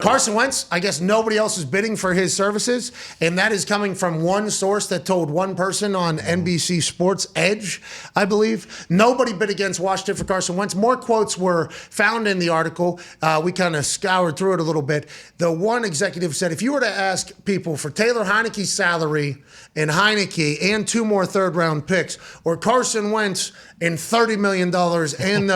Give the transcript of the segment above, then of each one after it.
Carson Wentz, I guess nobody else is bidding for his services, and that is coming from one source that told one person on NBC Sports Edge, I believe. Nobody bid against Washington for Carson Wentz. More quotes were found in the article. We kind of scoured through it a little bit. The one executive said, if you were to ask people for Taylor Heineke's salary and Heineke and 2 more third-round picks, or Carson Wentz and $30 million, and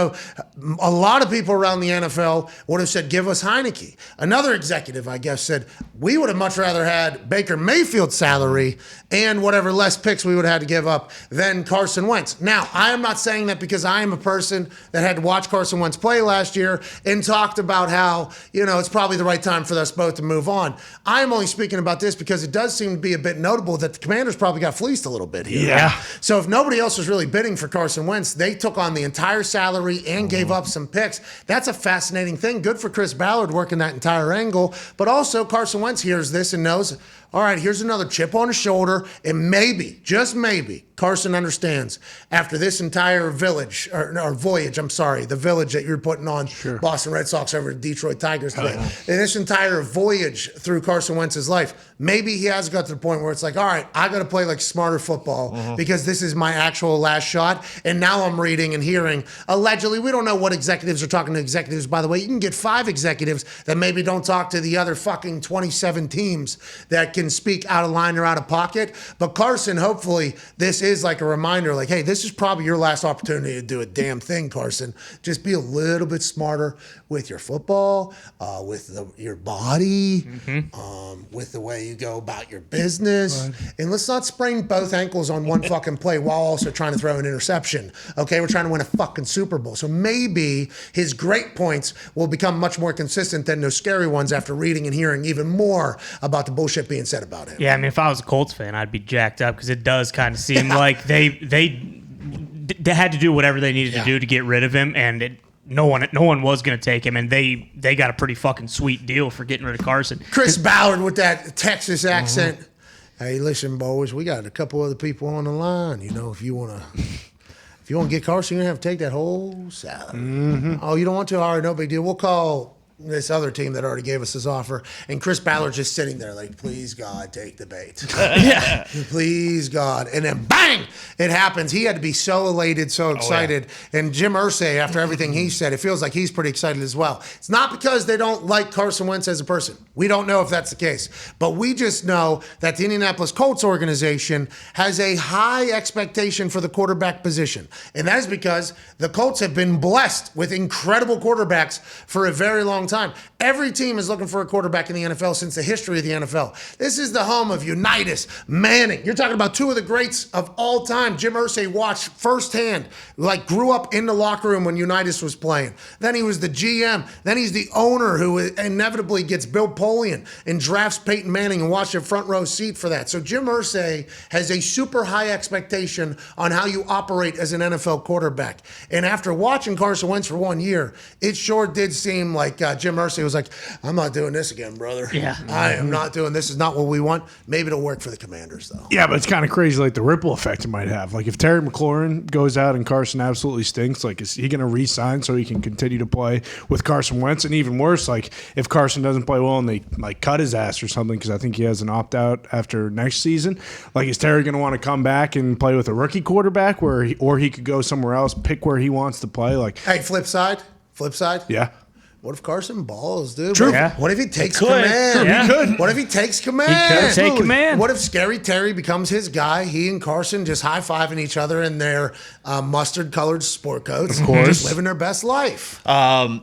a lot of people around the NFL would have said, give us Heineke. Another executive, I guess, said, we would have much rather had Baker Mayfield's salary and whatever less picks we would have had to give up than Carson Wentz. Now, I am not saying that because I am a person that had to watch Carson Wentz play last year and talked about how, it's probably the right time for us both to move on. I am only speaking about this because it does seem to be a bit notable that the Commanders probably got fleeced a little bit here. Yeah. Right? So if nobody else was really bidding for Carson Wentz, they took on the entire salary and gave up some picks. That's a fascinating thing. Good for Chris Ballard working that entire angle. But also Carson Wentz hears this and knows, all right, here's another chip on his shoulder. And maybe, just maybe, Carson understands after this entire voyage, the village that you're putting on Boston Red Sox over the Detroit Tigers today. And this entire voyage through Carson Wentz's life, maybe he has got to the point where it's like, all right, I got to play like smarter football because this is my actual last shot. And now I'm reading and hearing, allegedly, we don't know what executives are talking to executives. By the way, you can get 5 executives that maybe don't talk to the other fucking 27 teams that can speak out of line or out of pocket. But Carson, hopefully, this is like a reminder, like, hey, this is probably your last opportunity to do a damn thing, Carson. Just be a little bit smarter with your football, with your body, with the way you go about your business. Right. And let's not sprain both ankles on one fucking play while also trying to throw an interception. Okay, we're trying to win a fucking Super Bowl. So maybe his great points will become much more consistent than those scary ones after reading and hearing even more about the bullshit being said about him. Yeah, I mean, if I was a Colts fan, I'd be jacked up because it does kind of seem like they had to do whatever they needed to do to get rid of him, and no one was going to take him, and they got a pretty fucking sweet deal for getting rid of Carson. Chris Ballard with that Texas accent. Hey, listen, boys, we got a couple other people on the line. If you want to get Carson, you're going to have to take that whole salary. Oh, you don't want to? All right, no big deal. We'll call this other team that already gave us his offer. And Chris Ballard's just sitting there like, please, God, take the bait. Please, God. And then bang, it happens. He had to be so elated, so excited. And Jim Irsay, after everything he said, it feels like he's pretty excited as well. It's not because they don't like Carson Wentz as a person. We don't know if that's the case. But we just know that the Indianapolis Colts organization has a high expectation for the quarterback position. And that is because the Colts have been blessed with incredible quarterbacks for a very long time. Every team is looking for a quarterback in the NFL since the history of the NFL. This is the home of Unitas, Manning. You're talking about 2 of the greats of all time. Jim Irsay watched firsthand, grew up in the locker room when Unitas was playing. Then he was the GM. Then he's the owner who inevitably gets Bill Polian and drafts Peyton Manning and watched a front row seat for that. So Jim Irsay has a super high expectation on how you operate as an NFL quarterback. And after watching Carson Wentz for 1 year, it sure did seem like Jim Irsay was like, I'm not doing this again, brother. Yeah. I am not doing this. Is not what we want. Maybe it'll work for the Commanders, though. Yeah, but it's kind of crazy, the ripple effect it might have. If Terry McLaurin goes out and Carson absolutely stinks, is he going to re-sign so he can continue to play with Carson Wentz? And even worse, if Carson doesn't play well and they cut his ass or something, because I think he has an opt-out after next season, is Terry going to want to come back and play with a rookie quarterback or he could go somewhere else, pick where he wants to play? Hey, flip side. Yeah. What if Carson balls, dude? True. What if he takes command? Yeah. He could. What if he takes command? He could take command. What if Scary Terry becomes his guy? He and Carson just high-fiving each other in their mustard-colored sport coats. Of course. Just living their best life.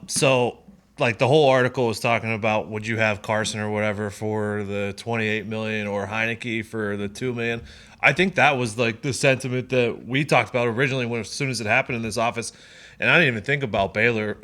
So the whole article was talking about, would you have Carson or whatever for the $28 million or Heineke for the $2 million? I think that was the sentiment that we talked about originally as soon as it happened in this office. And I didn't even think about Baker,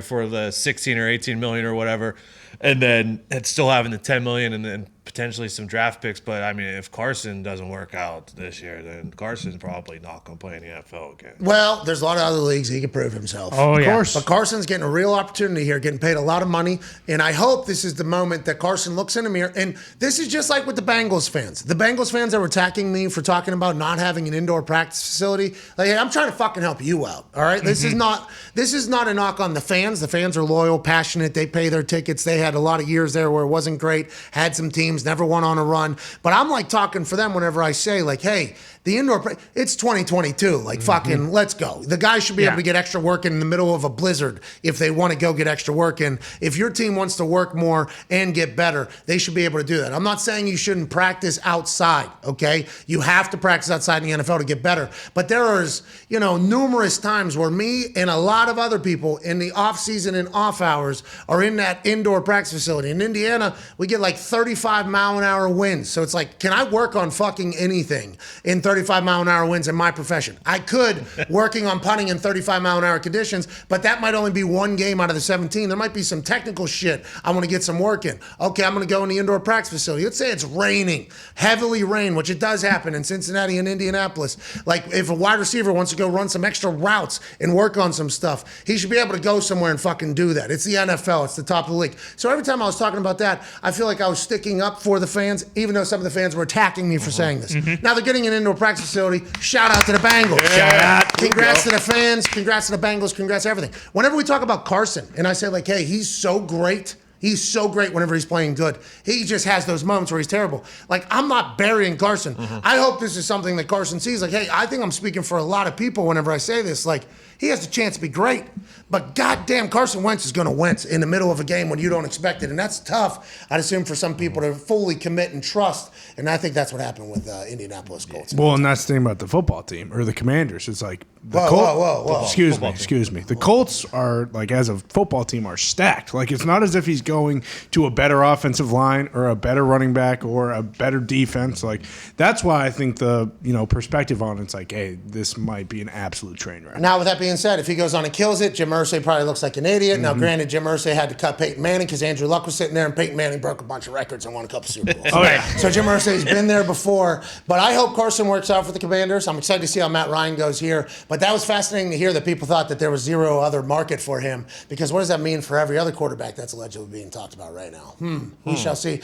for the 16 or 18 million or whatever. And then it's still having the 10 million and then potentially some draft picks. But I mean, if Carson doesn't work out this year, then Carson's probably not going to play in the NFL again. Well, there's a lot of other leagues he can prove himself. Oh, of yeah. course. But Carson's getting a real opportunity here, getting paid a lot of money. And I hope this is the moment that Carson looks in the mirror. And this is just like with the Bengals fans. The Bengals fans that were attacking me for talking about not having an indoor practice facility, like, hey, I'm trying to fucking help you out. All right, this is not a knock on the fans. The fans are loyal, passionate. They pay their tickets. They had a lot of years there where it wasn't great. Had some teams, never went on a run. But I'm like talking for them whenever I say, like, hey, the indoor, it's 2022. Like, fucking, let's go. The guys should be able to get extra work in the middle of a blizzard if they want to go get extra work in. If your team wants to work more and get better, they should be able to do that. I'm not saying you shouldn't practice outside, okay? You have to practice outside in the NFL to get better. But there is, numerous times where me and a lot of other people in the off season and off hours are in that indoor practice facility. In Indiana, we get like 35-mile-an-hour winds. So it's like, can I work on fucking anything in 35-mile-an-hour winds in my profession? I could, working on punting in 35-mile-an-hour conditions, but that might only be one game out of the 17. There might be some technical shit I want to get some work in. Okay, I'm going to go in the indoor practice facility. Let's say it's raining, heavily rain, which it does happen in Cincinnati and Indianapolis. Like, if a wide receiver wants to go run some extra routes and work on some stuff, he should be able to go somewhere and fucking do that. It's the NFL. It's the top of the league. So every time I was talking about that, I feel like I was sticking up for the fans, even though some of the fans were attacking me for saying this. Now they're getting an indoor practice facility. Shout out to the Bengals. Yeah. Shout out. Congrats to the fans. Congrats to the Bengals. Congrats to everything. Whenever we talk about Carson, and I say, like, hey, he's so great. He's so great whenever he's playing good. He just has those moments where he's terrible. Like, I'm not burying Carson. I hope this is something that Carson sees. Like, hey, I think I'm speaking for a lot of people whenever I say this. Like, he has the chance to be great. But goddamn, Carson Wentz is going to wince in the middle of a game when you don't expect it. And that's tough, I'd assume, for some people to fully commit and trust. And I think that's what happened with Indianapolis Colts. Well, and that's the thing about the football team or the Commanders. It's like the Whoa. Excuse me. The Colts are, like, as a football team, are stacked. Like, it's not as if he's going to a better offensive line or a better running back or a better defense. Like, that's why I think the perspective on it's like, hey, this might be an absolute train wreck. Now, with that being said, if he goes on and kills it, Jim Irsay probably looks like an idiot. Now, granted, Jim Irsay had to cut Peyton Manning because Andrew Luck was sitting there, and Peyton Manning broke a bunch of records and won a couple Super Bowls. Oh, yeah. So Jim Irsay's been there before. But I hope Carson works out for the Commanders. I'm excited to see how Matt Ryan goes here. But that was fascinating to hear that people thought that there was zero other market for him, because what does that mean for every other quarterback that's allegedly being talked about right now? We shall see.